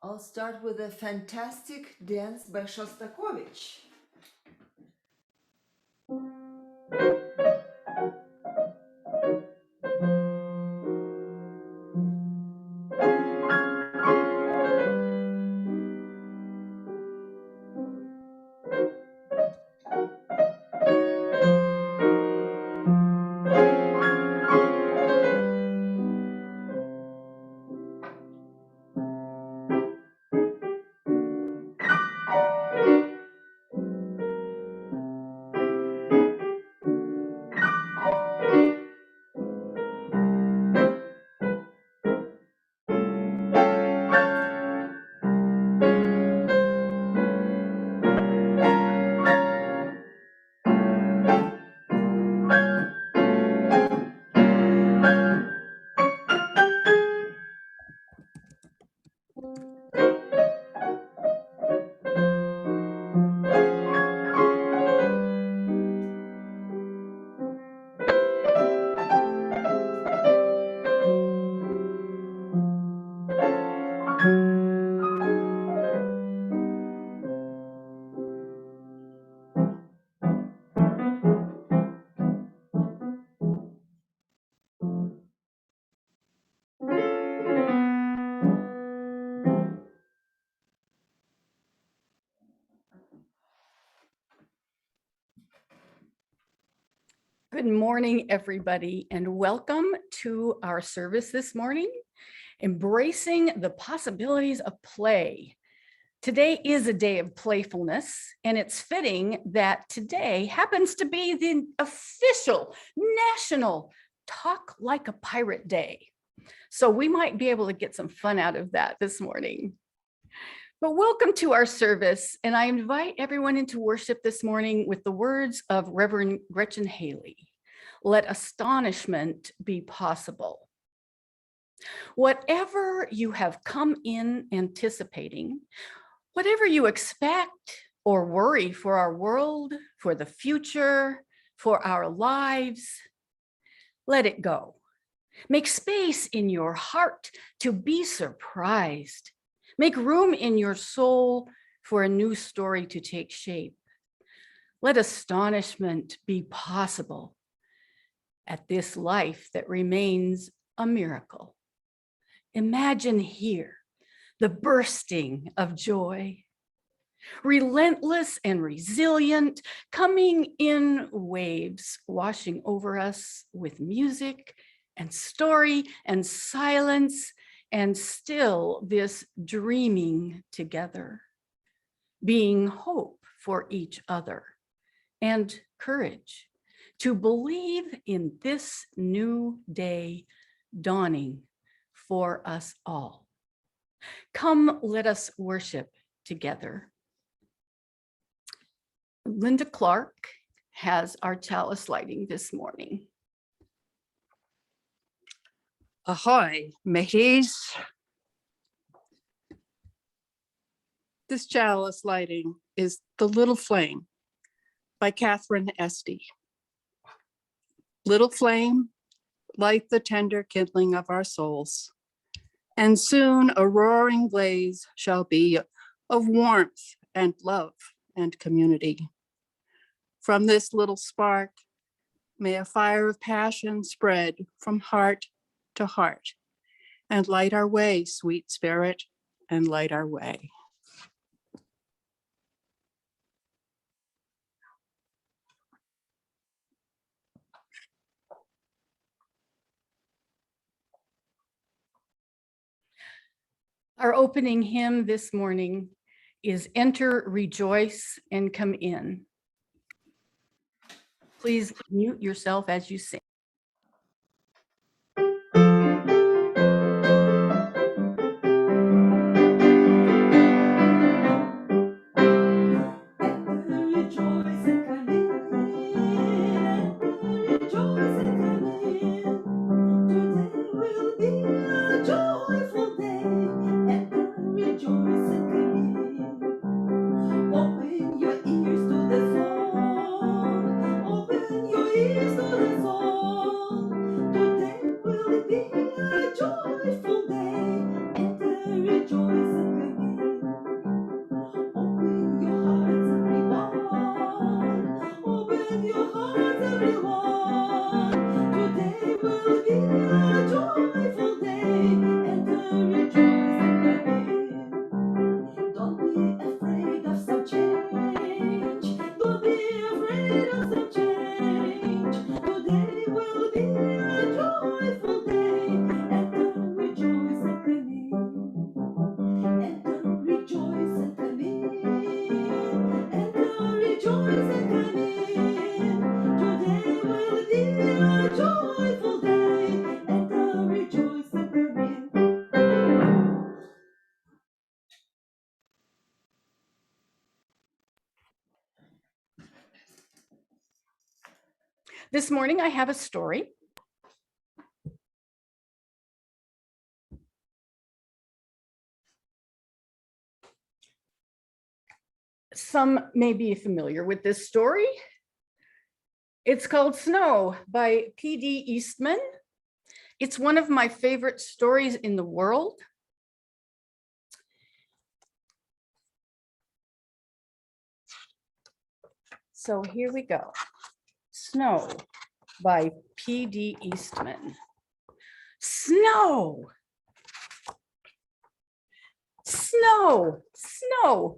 I'll start with a fantastic dance by Shostakovich. Good morning, everybody, and welcome to our service this morning, embracing the possibilities of play. Today is a day of playfulness, and it's fitting that today happens to be the official National Talk Like a Pirate Day. So we might be able to get some fun out of that this morning. But welcome to our service, and I invite everyone into worship this morning with the words of Reverend Gretchen Haley. Let astonishment be possible. Whatever you have come in anticipating, whatever you expect or worry for our world, for the future, for our lives, let it go. Make space in your heart to be surprised. Make room in your soul for a new story to take shape. Let astonishment be possible at this life that remains a miracle. Imagine here the bursting of joy, relentless and resilient, coming in waves, washing over us with music and story and silence, and still this dreaming together, being hope for each other and courage to believe in this new day dawning for us all. Come, let us worship together. Lynda Clark has our chalice lighting this morning. Ahoy, mateys. This chalice lighting is The Little Flame by Catherine Esty. Little flame, light the tender kindling of our souls, and soon a roaring blaze shall be of warmth and love and community. From this little spark, may a fire of passion spread from heart to heart, and light our way, sweet spirit, and light our way. Our opening hymn this morning is Enter, Rejoice, and Come In. Please mute yourself as you sing. Open your ears to the song. Open your ears to the song. This morning I have a story. Some may be familiar with this story. It's called Snow by P.D. Eastman. It's one of my favorite stories in the world. So here we go. Snow by P.D. Eastman. Snow. Snow, snow,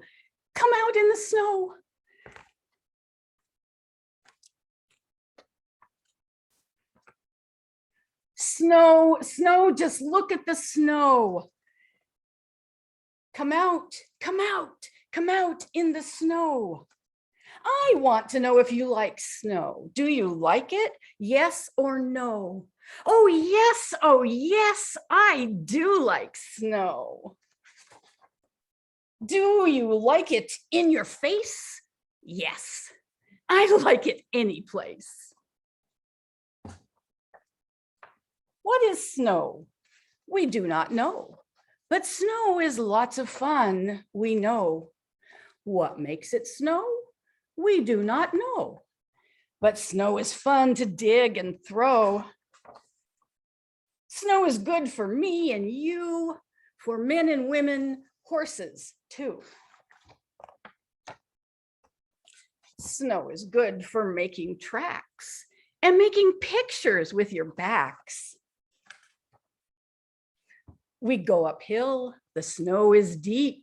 come out in the snow. Snow, snow, just look at the snow. Come out, come out, come out in the snow. I want to know if you like snow. Do you like it? Yes or no? Oh yes, I do like snow. Do you like it in your face? Yes, I like it any place. What is snow? We do not know, but snow is lots of fun, we know. What makes it snow? We do not know, but snow is fun to dig and throw. Snow is good for me and you, for men and women, horses too. Snow is good for making tracks and making pictures with your backs. We go uphill, the snow is deep.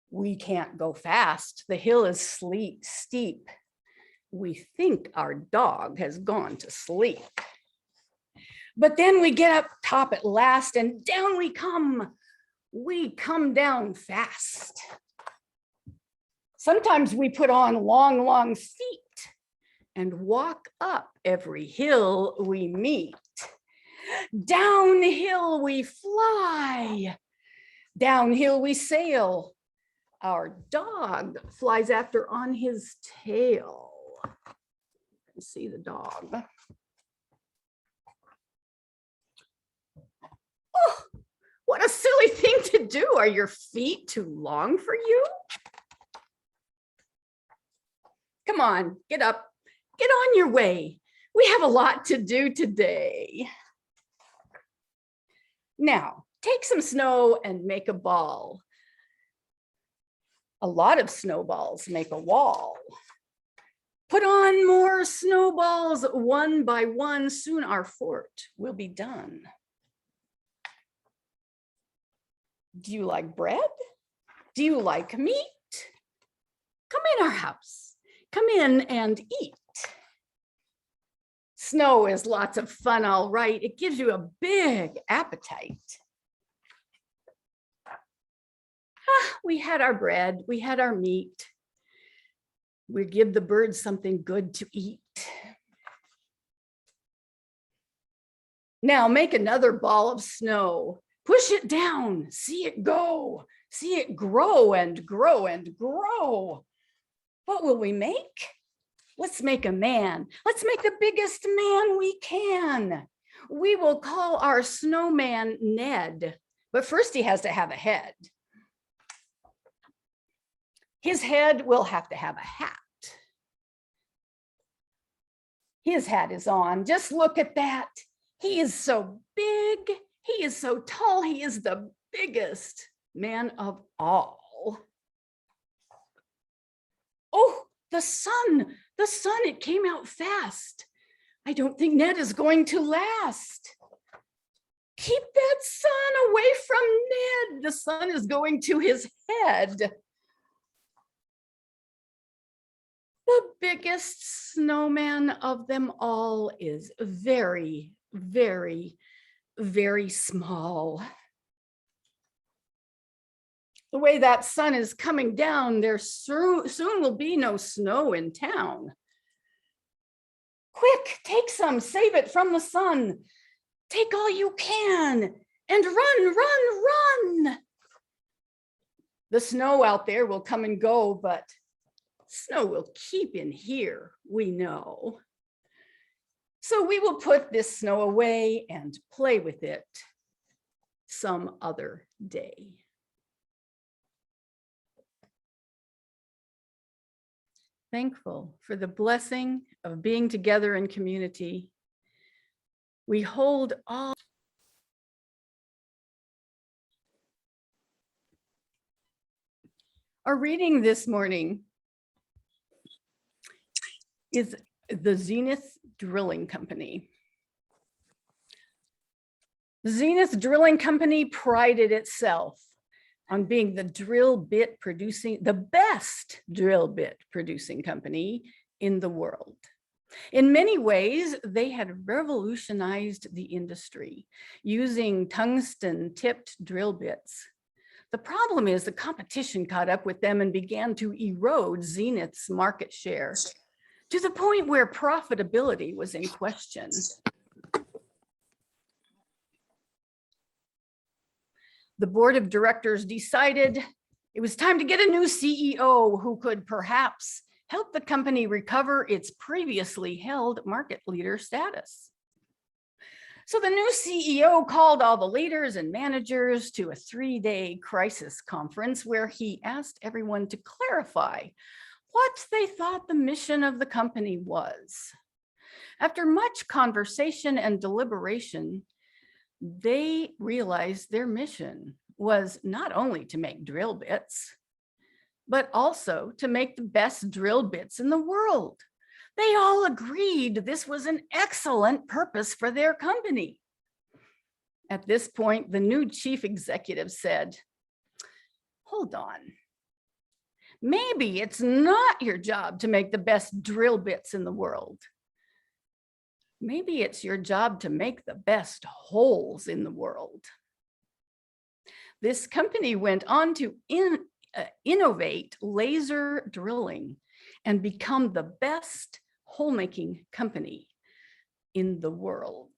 We can't go fast, the hill is steep. We think our dog has gone to sleep. But then we get up top at last and down we come. We come down fast. Sometimes we put on long feet and walk up every hill we meet. Downhill we fly, downhill we sail. Our dog flies after on his tail. You can see the dog. Oh, what a silly thing to do. Are your feet too long for you? Come on, get up, get on your way. We have a lot to do today. Now, take some snow and make a ball. A lot of snowballs make a wall. Put on more snowballs one by one. Soon our fort will be done. Do you like bread? Do you like meat? Come in our house. Come in and eat. Snow is lots of fun, all right. It gives you a big appetite. We had our bread, we had our meat. We give the birds something good to eat. Now make another ball of snow. Push it down, see it go. See it grow and grow and grow. What will we make? Let's make a man. Let's make the biggest man we can. We will call our snowman Ned, but first he has to have a head. His head will have to have a hat. His hat is on. Just look at that. He is so big. He is so tall. He is the biggest man of all. Oh, the sun, it came out fast. I don't think Ned is going to last. Keep that sun away from Ned. The sun is going to his head. The biggest snowman of them all is very, very, very small. The way that sun is coming down, there soon will be no snow in town. Quick, take some, save it from the sun. Take all you can and run, run, run. The snow out there will come and go, but Snow will keep in here, we know. So we will put this snow away and play with it some other day. Thankful for the blessing of being together in community. We hold all. Our reading this morning is the Zenith Drilling Company. The Zenith Drilling Company prided itself on being the best drill bit producing company in the world. In many ways, they had revolutionized the industry using tungsten tipped drill bits. The problem is the competition caught up with them and began to erode Zenith's market share to the point where profitability was in question. The board of directors decided it was time to get a new CEO who could perhaps help the company recover its previously held market leader status. So the new CEO called all the leaders and managers to a 3-day crisis conference where he asked everyone to clarify what they thought the mission of the company was. After much conversation and deliberation, they realized their mission was not only to make drill bits, but also to make the best drill bits in the world. They all agreed this was an excellent purpose for their company. At this point, the new chief executive said, "Hold on. Maybe it's not your job to make the best drill bits in the world. Maybe it's your job to make the best holes in the world." This company went on to innovate laser drilling and become the best hole-making company in the world.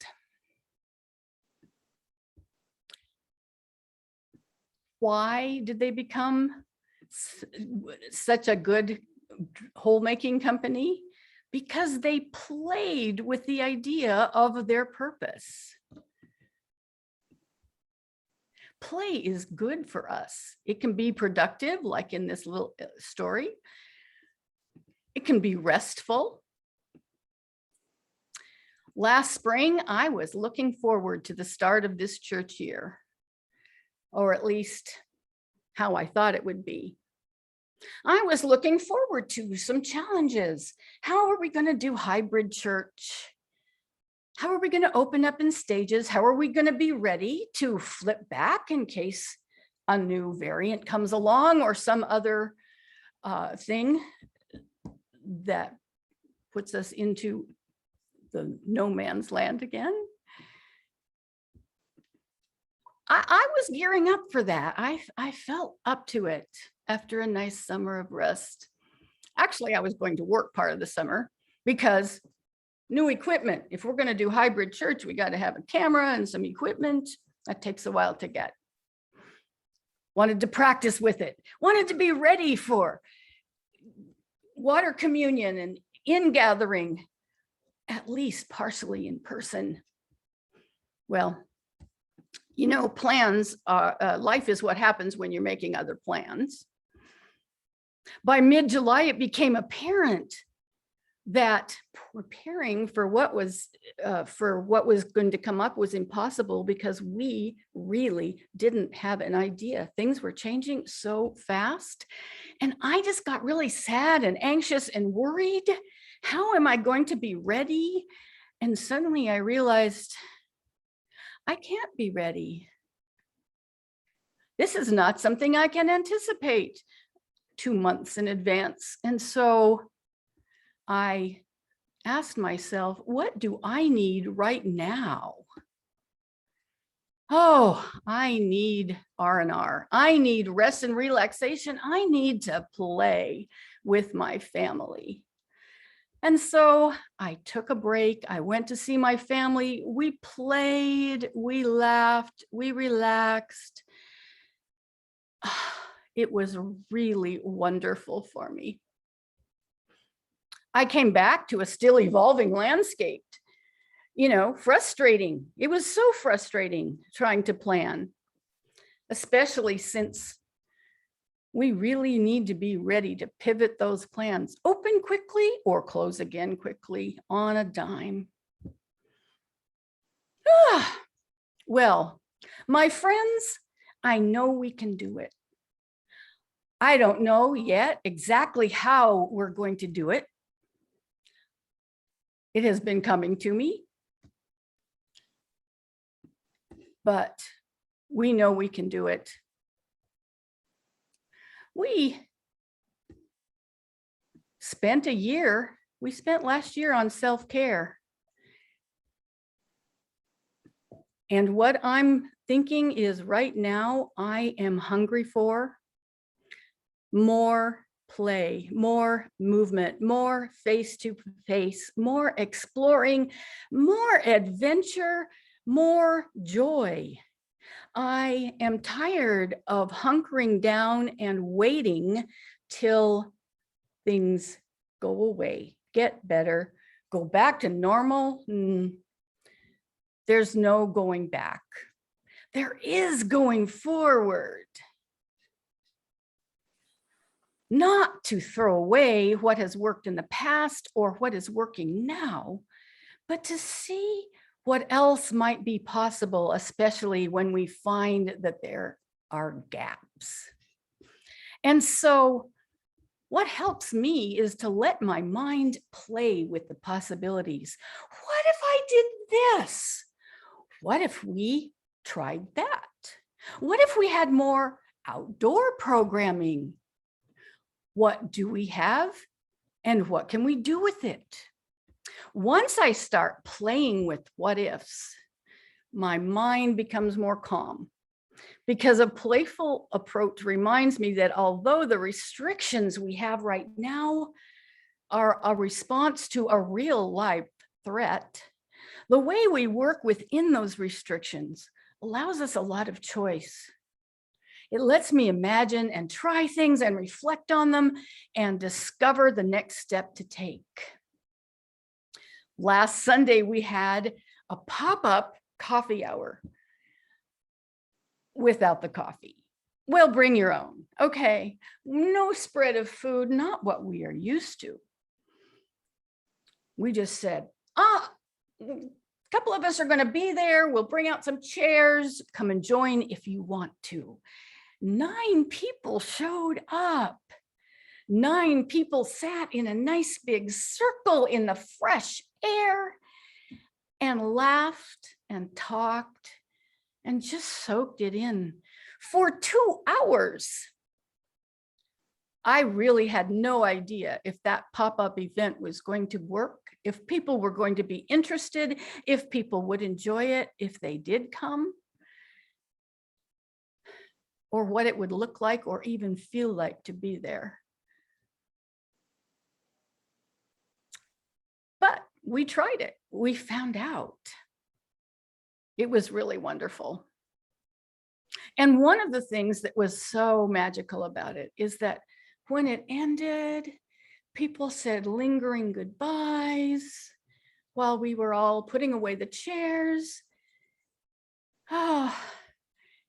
Why did they become such a good hole-making company? Because they played with the idea of their purpose. Play is good for us. It can be productive, like in this little story. It can be restful. Last spring, I was looking forward to the start of this church year, or at least how I thought it would be. I was looking forward to some challenges. How are we going to do hybrid church? How are we going to open up in stages? How are we going to be ready to flip back in case a new variant comes along or some other thing that puts us into the no man's land again? I was gearing up for that. I felt up to it after a nice summer of rest. Actually, I was going to work part of the summer because new equipment. If we're going to do hybrid church, we got to have a camera and some equipment. That takes a while to get. Wanted to practice with it. Wanted to be ready for water communion and in-gathering, at least partially in person. Well, you know, plans are, life is what happens when you're making other plans. By mid-July, it became apparent that preparing for what was going to come up was impossible because we really didn't have an idea. Things were changing so fast. And I just got really sad and anxious and worried. How am I going to be ready? And suddenly I realized I can't be ready. This is not something I can anticipate 2 months in advance. And so I asked myself, what do I need right now? Oh, I need R&R. I need rest and relaxation. I need to play with my family. And so I took a break. I went to see my family. We played, we laughed, we relaxed. It was really wonderful for me. I came back to a still evolving landscape. Frustrating. It was so frustrating trying to plan, especially since we really need to be ready to pivot those plans, open quickly or close again quickly on a dime. Well, my friends, I know we can do it. I don't know yet exactly how we're going to do it. It has been coming to me, but we know we can do it. We spent last year on self-care. And what I'm thinking is right now, I am hungry for more play, more movement, more face-to-face, more exploring, more adventure, more joy. I am tired of hunkering down and waiting till things go away, get better, go back to normal. There's no going back. There is going forward. Not to throw away what has worked in the past or what is working now, but to see what else might be possible, especially when we find that there are gaps. And so what helps me is to let my mind play with the possibilities. What if I did this? What if we tried that? What if we had more outdoor programming? What do we have and what can we do with it? Once I start playing with what ifs, my mind becomes more calm, because a playful approach reminds me that although the restrictions we have right now are a response to a real life threat, the way we work within those restrictions allows us a lot of choice. It lets me imagine and try things and reflect on them and discover the next step to take. Last Sunday, we had a pop-up coffee hour without the coffee. Well, bring your own. Okay, no spread of food, not what we are used to. We just said, a couple of us are going to be there. We'll bring out some chairs. Come and join if you want to. 9 people showed up. 9 people sat in a nice big circle in the fresh air and laughed and talked and just soaked it in for 2 hours. I really had no idea if that pop-up event was going to work, if people were going to be interested, if people would enjoy it, if they did come, or what it would look like or even feel like to be there. But we tried it. We found out. It was really wonderful. And one of the things that was so magical about it is that when it ended, people said lingering goodbyes while we were all putting away the chairs.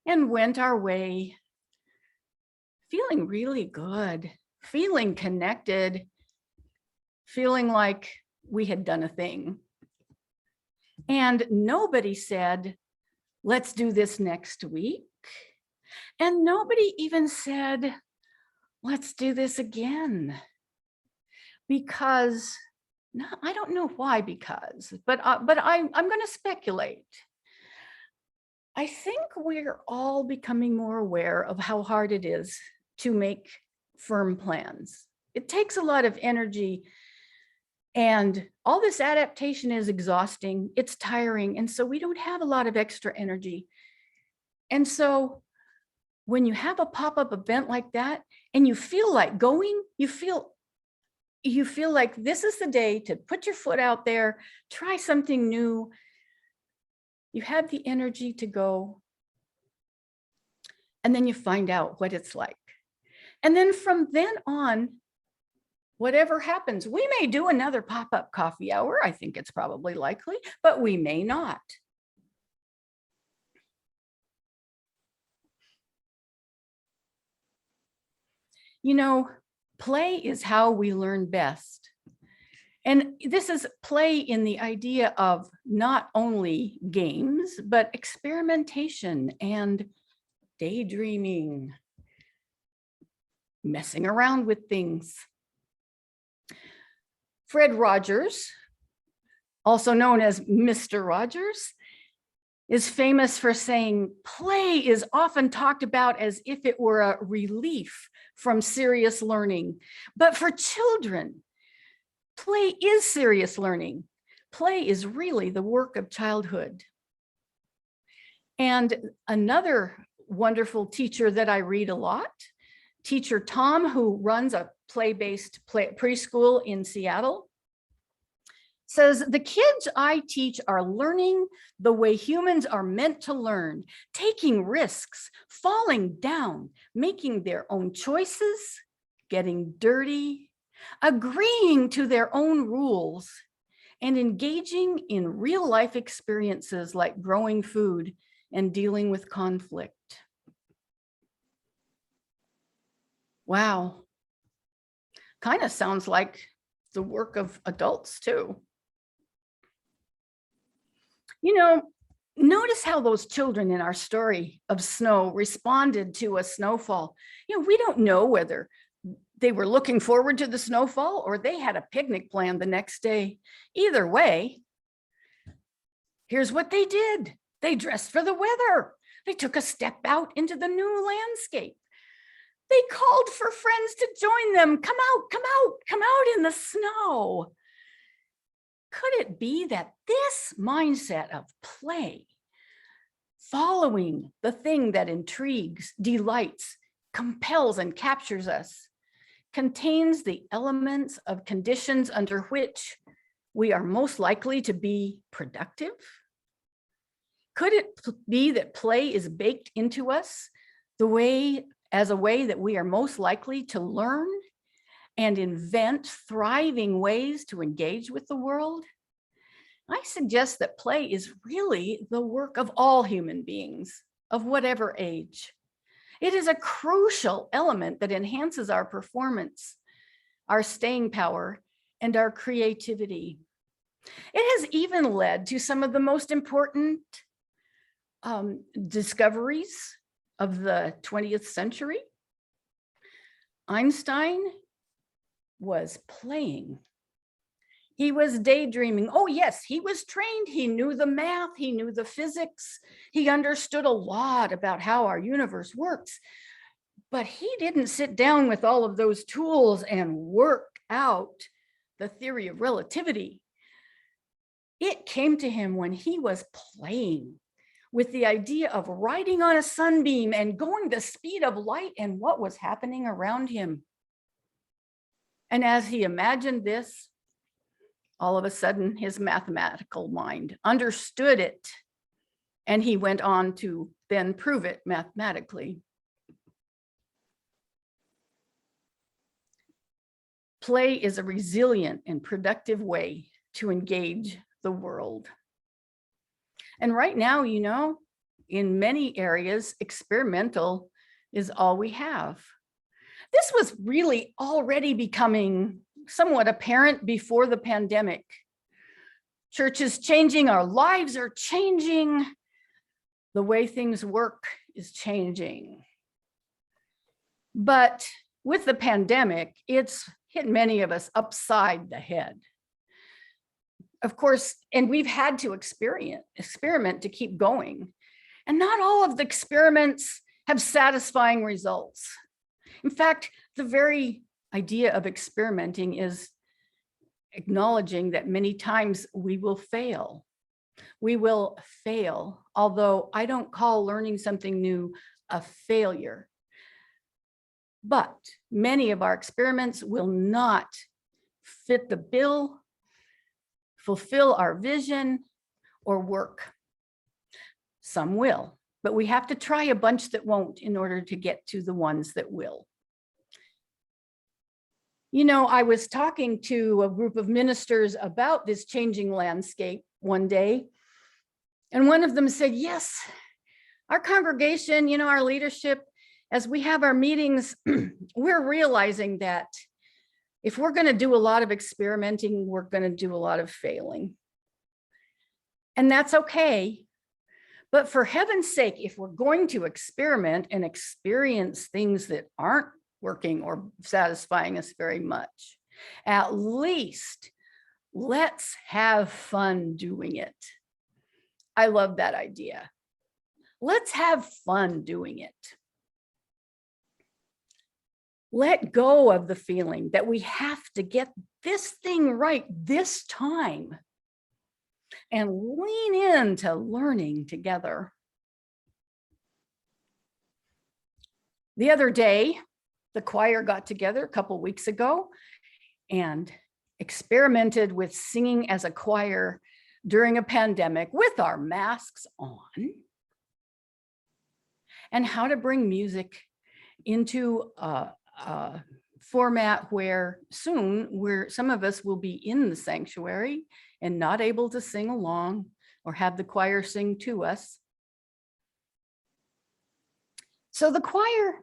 And went our way, feeling really good, feeling connected, feeling like we had done a thing. And nobody said, let's do this next week. And nobody even said, let's do this again. Because, no, I don't know why because, but I'm going to speculate. I think we're all becoming more aware of how hard it is to make firm plans. It takes a lot of energy, and all this adaptation is exhausting, it's tiring, and so we don't have a lot of extra energy. And so when you have a pop-up event like that and you feel like going, you feel like this is the day to put your foot out there, try something new. You have the energy to go, and then you find out what it's like. And then from then on, whatever happens, we may do another pop-up coffee hour. I think it's probably likely, but we may not. You know, play is how we learn best. And this is play in the idea of not only games, but experimentation and daydreaming, messing around with things. Fred Rogers, also known as Mr. Rogers, is famous for saying play is often talked about as if it were a relief from serious learning. But for children, play is serious learning. Play is really the work of childhood. And another wonderful teacher that I read a lot, Teacher Tom, who runs a play-based preschool in Seattle, says, the kids I teach are learning the way humans are meant to learn, taking risks, falling down, making their own choices, getting dirty, agreeing to their own rules, and engaging in real life experiences like growing food and dealing with conflict. Wow. Kind of sounds like the work of adults too. You know, notice how those children in our story of snow responded to a snowfall. You know, we don't know whether they were looking forward to the snowfall or they had a picnic plan the next day. Either way, here's what they did. They dressed for the weather. They took a step out into the new landscape. They called for friends to join them. Come out, come out, come out in the snow. Could it be that this mindset of play, following the thing that intrigues, delights, compels, and captures us, contains the elements of conditions under which we are most likely to be productive? Could it be that play is baked into us as a way that we are most likely to learn and invent thriving ways to engage with the world? I suggest that play is really the work of all human beings of whatever age. It is a crucial element that enhances our performance, our staying power, and our creativity. It has even led to some of the most important discoveries of the 20th century. Einstein was playing. He was daydreaming. Oh yes, he was trained. He knew the math, he knew the physics. He understood a lot about how our universe works. But he didn't sit down with all of those tools and work out the theory of relativity. It came to him when he was playing with the idea of riding on a sunbeam and going the speed of light and what was happening around him. And as he imagined this, all of a sudden his mathematical mind understood it, and he went on to then prove it mathematically. Play is a resilient and productive way to engage the world. And right now, you know, in many areas, experimental is all we have. This was really already becoming somewhat apparent before the pandemic. Church is changing, our lives are changing, the way things work is changing. But with the pandemic, it's hit many of us upside the head. Of course, and we've had to experiment to keep going. And not all of the experiments have satisfying results. In fact, the very idea of experimenting is acknowledging that many times we will fail. We will fail, although I don't call learning something new a failure. But many of our experiments will not fit the bill, fulfill our vision, or work. Some will, but we have to try a bunch that won't in order to get to the ones that will. You know, I was talking to a group of ministers about this changing landscape one day, and one of them said, yes, our congregation, you know, our leadership, as we have our meetings, we're realizing that if we're going to do a lot of experimenting, we're going to do a lot of failing. And that's okay. But for heaven's sake, if we're going to experiment and experience things that aren't working or satisfying us very much, at least let's have fun doing it. I love that idea. Let's have fun doing it. Let go of the feeling that we have to get this thing right this time and lean into learning together. The other day, the choir got together a couple weeks ago and experimented with singing as a choir during a pandemic with our masks on, and how to bring music into a format where soon some of us will be in the sanctuary and not able to sing along or have the choir sing to us. So the choir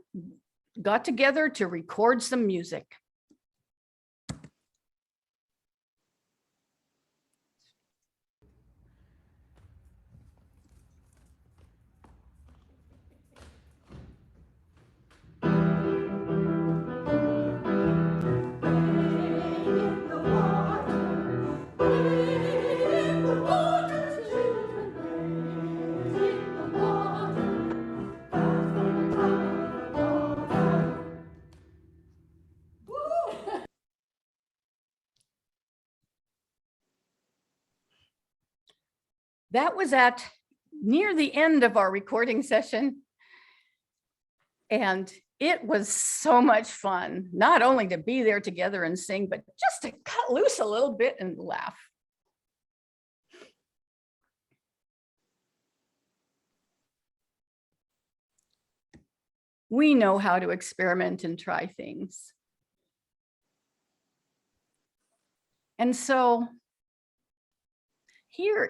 got together to record some music. That was at near the end of our recording session. And it was so much fun, not only to be there together and sing, but just to cut loose a little bit and laugh. We know how to experiment and try things. And so here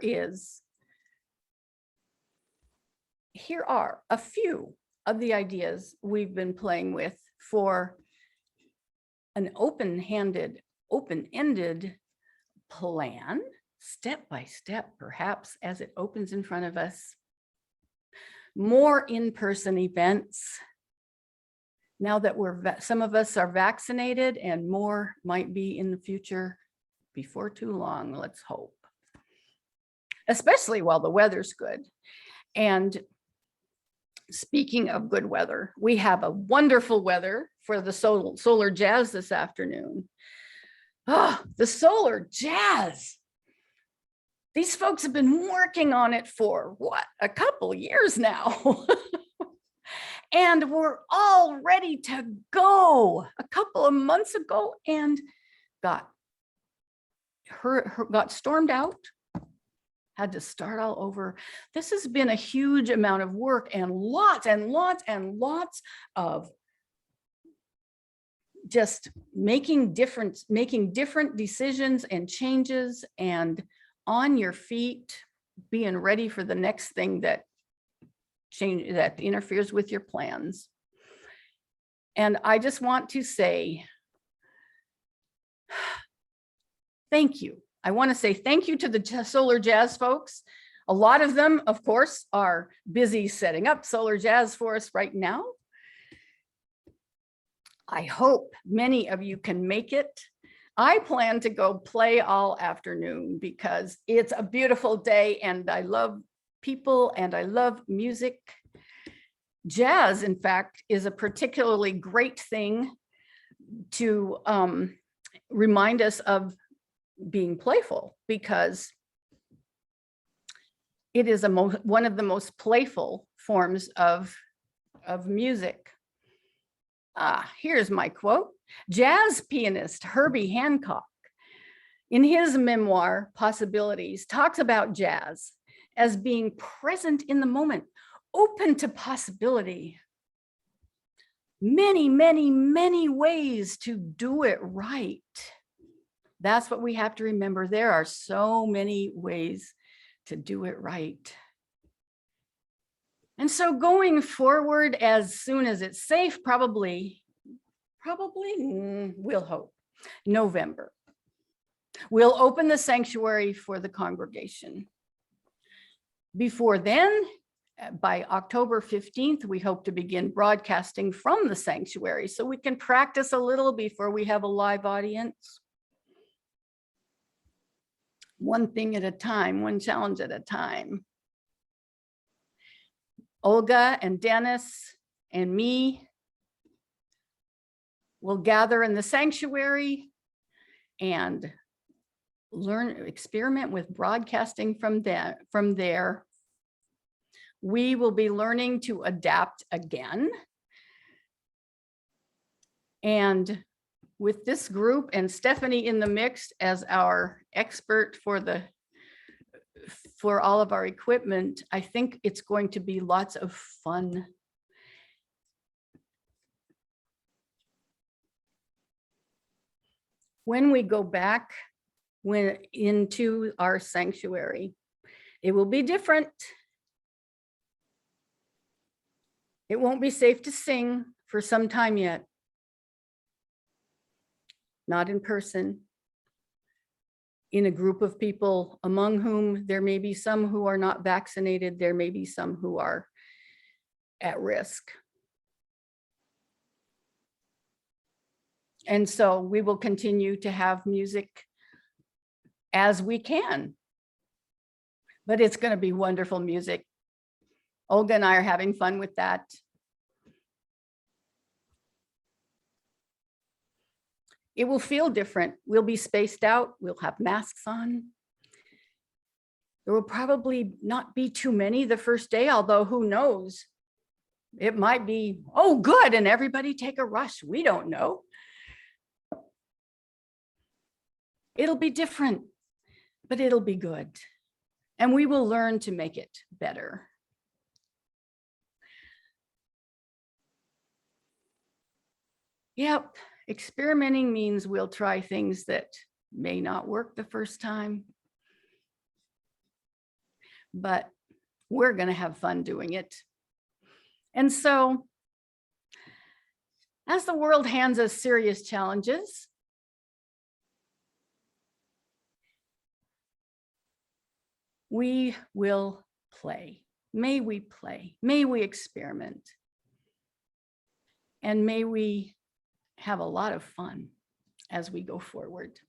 are a few of the ideas we've been playing with for an open-ended plan, step by step, perhaps, as it opens in front of us. More in-person events. Now that some of us are vaccinated, and more might be in the future before too long, let's hope. Especially while the weather's good. And speaking of good weather, we have a wonderful weather for the solar jazz this afternoon. Oh, the solar jazz. These folks have been working on it for what, a couple years now. And we're all ready to go a couple of months ago, and got stormed out. Had to start all over. This has been a huge amount of work, and lots and lots and lots of just making different decisions and changes, and on your feet, being ready for the next thing that interferes with your plans. And I just want to say thank you. I want to say thank you to the Solar Jazz folks. A lot of them, of course, are busy setting up Solar Jazz for us right now. I hope many of you can make it. I plan to go play all afternoon because it's a beautiful day, and I love people and I love music. Jazz, in fact, is a particularly great thing to remind us of being playful, because it is one of the most playful forms of music. Here's my quote. Jazz pianist Herbie Hancock, in his memoir, Possibilities, talks about jazz as being present in the moment, open to possibility. many, many, many ways to do it right. That's what we have to remember. There are so many ways to do it right. And so going forward, as soon as it's safe, probably, we'll hope, November. We'll open the sanctuary for the congregation. Before then, by October 15th, we hope to begin broadcasting from the sanctuary so we can practice a little before we have a live audience. One thing at a time, one challenge at a time. Olga and Dennis and me will gather in the sanctuary and experiment with broadcasting from there. We will be learning to adapt again. And with this group and Stephanie in the mix as our expert for all of our equipment, I think it's going to be lots of fun. When we go back into our sanctuary, it will be different. It won't be safe to sing for some time yet. Not in person, in a group of people among whom there may be some who are not vaccinated, there may be some who are at risk. And so we will continue to have music as we can, but it's going to be wonderful music. Olga and I are having fun with that. It will feel different. We'll be spaced out. We'll have masks on. There will probably not be too many the first day, although who knows? It might be, oh, good, and everybody take a rush. We don't know. It'll be different, but it'll be good. And we will learn to make it better. Yep. Experimenting means we'll try things that may not work the first time, but we're going to have fun doing it. And so, as the world hands us serious challenges, we will play. May we play. May we experiment. And may we have a lot of fun as we go forward.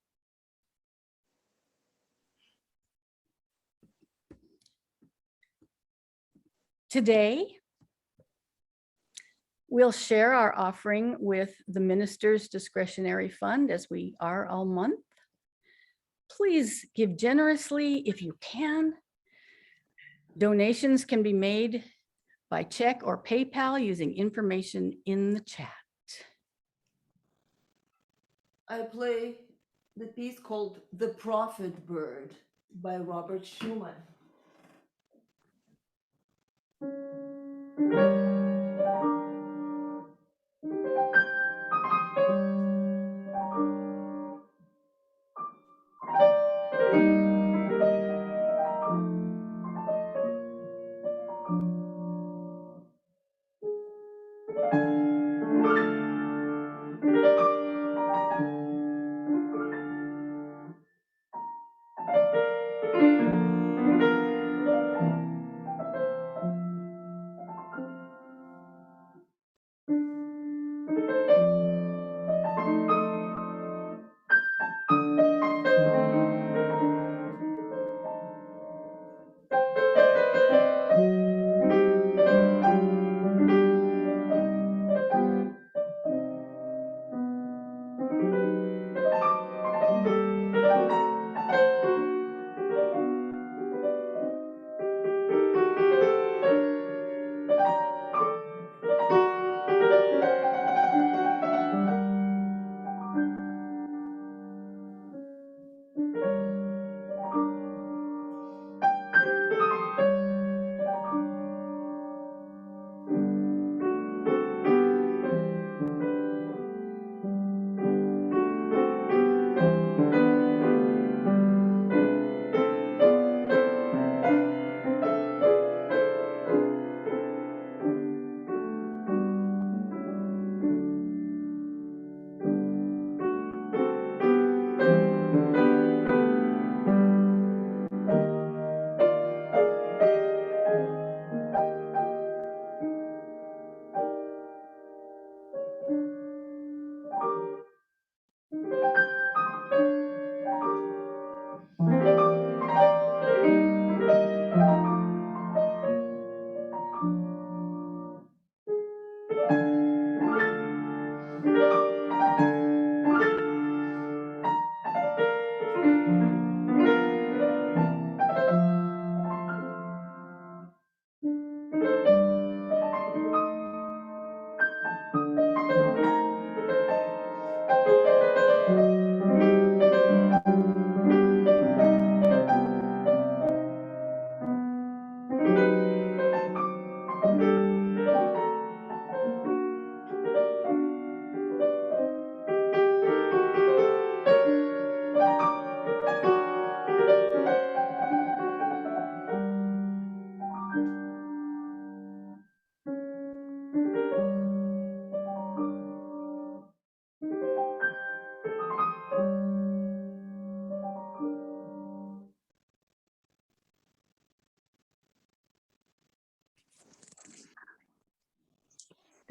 Today, we'll share our offering with the Minister's Discretionary Fund, as we are all month. Please give generously if you can. Donations can be made by check or PayPal using information in the chat. I play the piece called The Prophet Bird by Robert Schumann.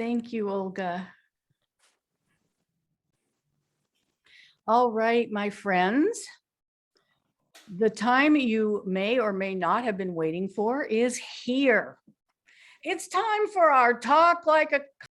Thank you, Olga. All right, my friends. The time you may or may not have been waiting for is here. It's time for our Talk Like a